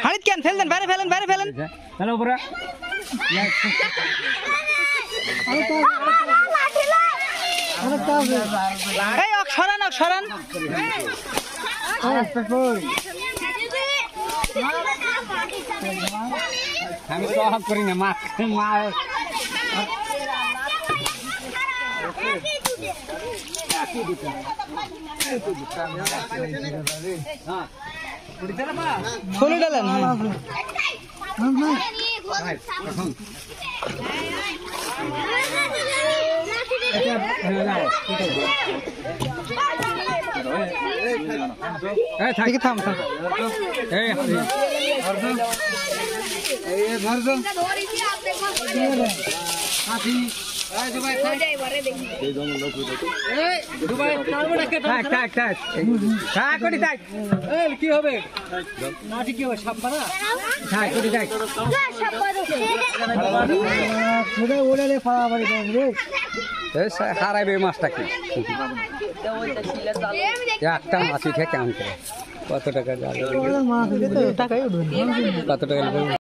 হাড়িত কেন ফেল দেন, বাইরে ফেলেন, বাইরে ফেলেন। হ্যালো উপরে এই সরান, সরান। আমি তো অহক করি না মা মা ফুলে ডালেন। থাম থাম। কি হবে নাটি কি হবে সাপ না হারাইবে মাছটা কি একটা মাছ উঠে কেমন করে কত টাকা কত টাকা